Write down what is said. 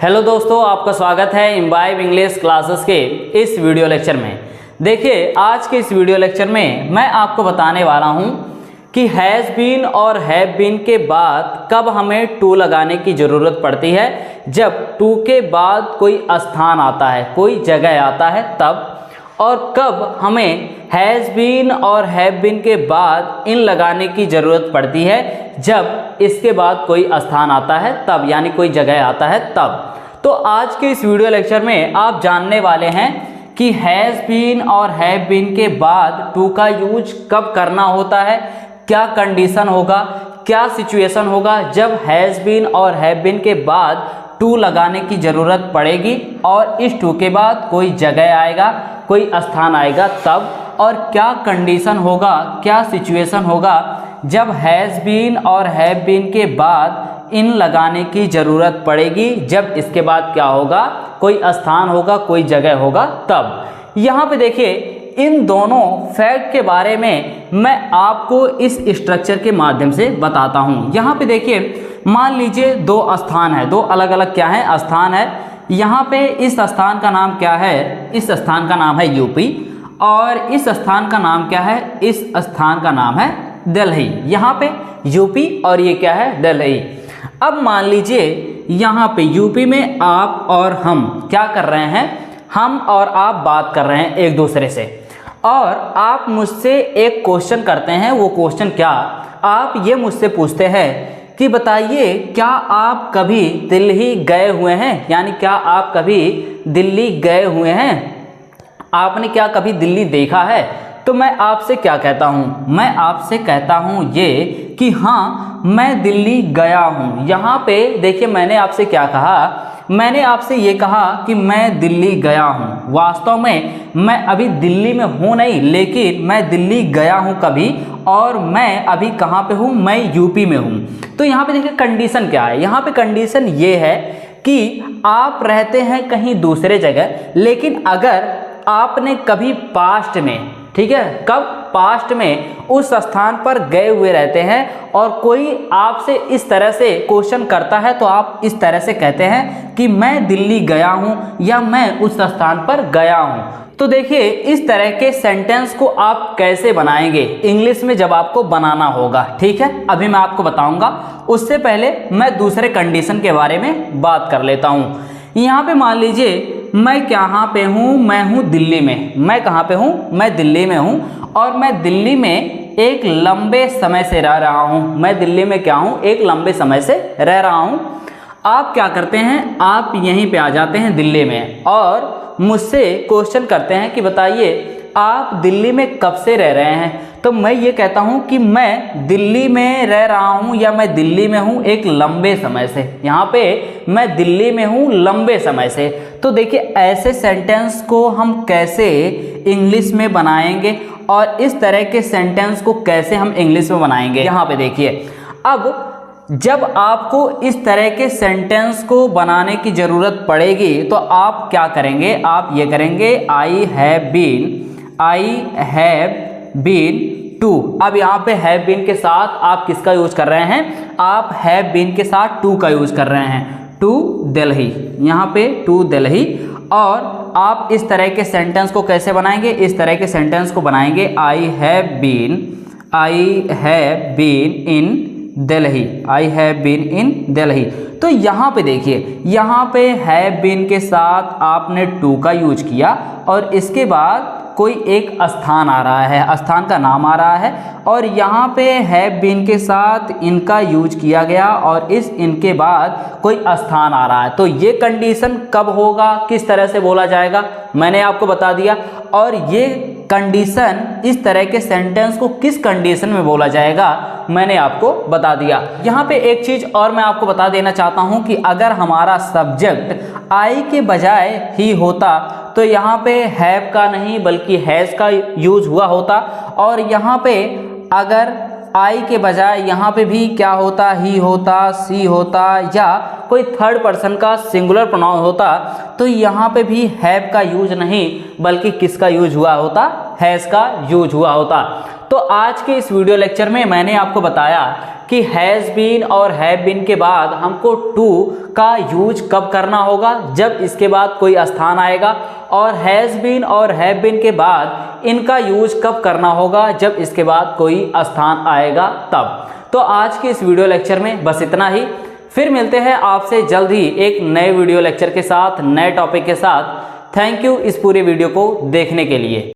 Hello दोस्तों, आपका स्वागत है इम्बाइब इंग्लिश क्लासेस के इस वीडियो लेक्चर में। देखिए, आज के इस वीडियो लेक्चर में मैं आपको बताने वाला हूं कि हैज़ बीन और हैव बीन के बाद कब हमें टू लगाने की ज़रूरत पड़ती है। जब टू के बाद कोई स्थान आता है, कोई जगह आता है तब, और कब हमें हैज़ बीन और हैव बीन के बाद इन लगाने की ज़रूरत पड़ती है जब इसके बाद कोई स्थान आता है तब, यानी कोई जगह आता है तब। तो आज के इस वीडियो लेक्चर में आप जानने वाले हैं कि हैज़ बीन और हैव बीन के बाद टू का यूज कब करना होता है, क्या कंडीशन होगा, क्या सिचुएशन होगा जब हैज़ बीन और हैव बीन के बाद टू लगाने की ज़रूरत पड़ेगी और इस टू के बाद कोई जगह आएगा, कोई स्थान आएगा तब, और क्या कंडीशन होगा, क्या सिचुएशन होगा जब हैज़ बीन और हैव बीन के बाद इन लगाने की ज़रूरत पड़ेगी, जब इसके बाद क्या होगा, कोई स्थान होगा, कोई जगह होगा तब। यहाँ पे देखिए, इन दोनों फैक्ट के बारे में मैं आपको इस स्ट्रक्चर के माध्यम से बताता हूँ। यहाँ पे देखिए, मान लीजिए दो स्थान है, दो अलग अलग क्या है, स्थान है। यहाँ पे इस स्थान का नाम क्या है, इस स्थान का नाम है यूपी, और इस स्थान का नाम क्या है, इस स्थान का नाम है दिल्ली। यहाँ पे यूपी और ये क्या है, दिल्ली। अब मान लीजिए यहाँ पे यूपी में आप और हम क्या कर रहे हैं, हम और आप बात कर रहे हैं एक दूसरे से, और आप मुझसे एक क्वेश्चन करते हैं। वो क्वेश्चन क्या, आप ये मुझसे पूछते हैं कि बताइए क्या आप कभी दिल्ली गए हुए हैं, यानी क्या आप कभी दिल्ली गए हुए हैं, आपने क्या कभी दिल्ली देखा है। तो मैं आपसे क्या कहता हूँ, मैं आपसे कहता हूँ ये कि हाँ मैं दिल्ली गया हूँ। यहाँ पे देखिए, मैंने आपसे क्या कहा, मैंने आपसे ये कहा कि मैं दिल्ली गया हूँ। वास्तव में मैं अभी दिल्ली में हूँ नहीं, लेकिन मैं दिल्ली गया हूँ कभी, और मैं अभी कहाँ पे हूँ, मैं यूपी में हूँ। तो यहाँ पे देखिए कंडीशन क्या है, यहाँ पे कंडीशन ये है कि आप रहते हैं कहीं दूसरे जगह, लेकिन अगर आपने कभी पास्ट में, ठीक है, कब, पास्ट में उस स्थान पर गए हुए रहते हैं और कोई आपसे इस तरह से क्वेश्चन करता है तो आप इस तरह से कहते हैं कि मैं दिल्ली गया हूं या मैं उस स्थान पर गया हूं। तो देखिए, इस तरह के सेंटेंस को आप कैसे बनाएंगे इंग्लिश में जब आपको बनाना होगा, ठीक है, अभी मैं आपको बताऊंगा। उससे पहले मैं दूसरे कंडीशन के बारे में बात कर लेता हूं। यहाँ पे मान लीजिए मैं कहाँ पे हूँ, मैं हूँ दिल्ली में। मैं कहाँ पे हूँ, मैं दिल्ली में हूँ, और मैं दिल्ली में एक लंबे समय से रह रहा हूँ। मैं दिल्ली में क्या हूँ, एक लंबे समय से रह रहा हूँ। आप क्या करते हैं, आप यहीं पे आ जाते हैं दिल्ली में, और मुझसे क्वेश्चन करते हैं कि बताइए आप दिल्ली में कब से रह रहे हैं। तो मैं ये कहता हूँ कि मैं दिल्ली में रह रहा हूँ या मैं दिल्ली में हूँ एक लंबे समय से। यहाँ पे मैं दिल्ली में हूँ लंबे समय से। तो देखिए, ऐसे सेंटेंस को हम कैसे इंग्लिश में बनाएंगे और इस तरह के सेंटेंस को कैसे हम इंग्लिश में बनाएंगे। यहाँ पे देखिए, अब जब आपको इस तरह के सेंटेंस को बनाने की ज़रूरत पड़ेगी तो आप क्या करेंगे, आप ये करेंगे आई हैव बीन टू। अब यहाँ पे हैव बीन के साथ आप किसका यूज कर रहे हैं, आप हैव बीन के साथ टू का यूज कर रहे हैं, टू दिल्ली, यहाँ पे टू दिल्ली। और आप इस तरह के सेंटेंस को कैसे बनाएंगे, इस तरह के सेंटेंस को बनाएंगे I have been in Delhi, I have been in Delhi. तो यहाँ पे देखिए, यहाँ पे हैव बीन के साथ आपने टू का यूज किया, और इसके बाद कोई एक स्थान आ रहा है, स्थान का नाम आ रहा है, और यहाँ पे हैव बीन के साथ इनका यूज किया गया, और इस इनके बाद कोई स्थान आ रहा है। तो ये कंडीशन कब होगा, किस तरह से बोला जाएगा, मैंने आपको बता दिया। और ये कंडीशन, इस तरह के सेंटेंस को किस कंडीशन में बोला जाएगा, मैंने आपको बता दिया। यहाँ पे एक चीज़ और मैं आपको बता देना चाहता हूँ कि अगर हमारा सब्जेक्ट आई के बजाय ही होता तो यहाँ पे हैव का नहीं बल्कि हैज़ का यूज हुआ होता, और यहाँ पे अगर आई के बजाय यहाँ पे भी क्या होता, ही होता, सी होता, या कोई थर्ड पर्सन का सिंगुलर प्रोनाउन होता, तो यहाँ पे भी हैव का यूज नहीं बल्कि किसका यूज हुआ होता, हैज़ का यूज हुआ होता। तो आज के इस वीडियो लेक्चर में मैंने आपको बताया कि हैज़ बीन और हैव बीन के बाद हमको टू का यूज कब करना होगा, जब इसके बाद कोई स्थान आएगा, और हैज़ बीन और हैव बीन के बाद इनका यूज कब करना होगा, जब इसके बाद कोई स्थान आएगा तब। तो आज के इस वीडियो लेक्चर में बस इतना ही। फिर मिलते हैं आपसे जल्द ही एक नए वीडियो लेक्चर के साथ, नए टॉपिक के साथ। थैंक यू इस पूरे वीडियो को देखने के लिए।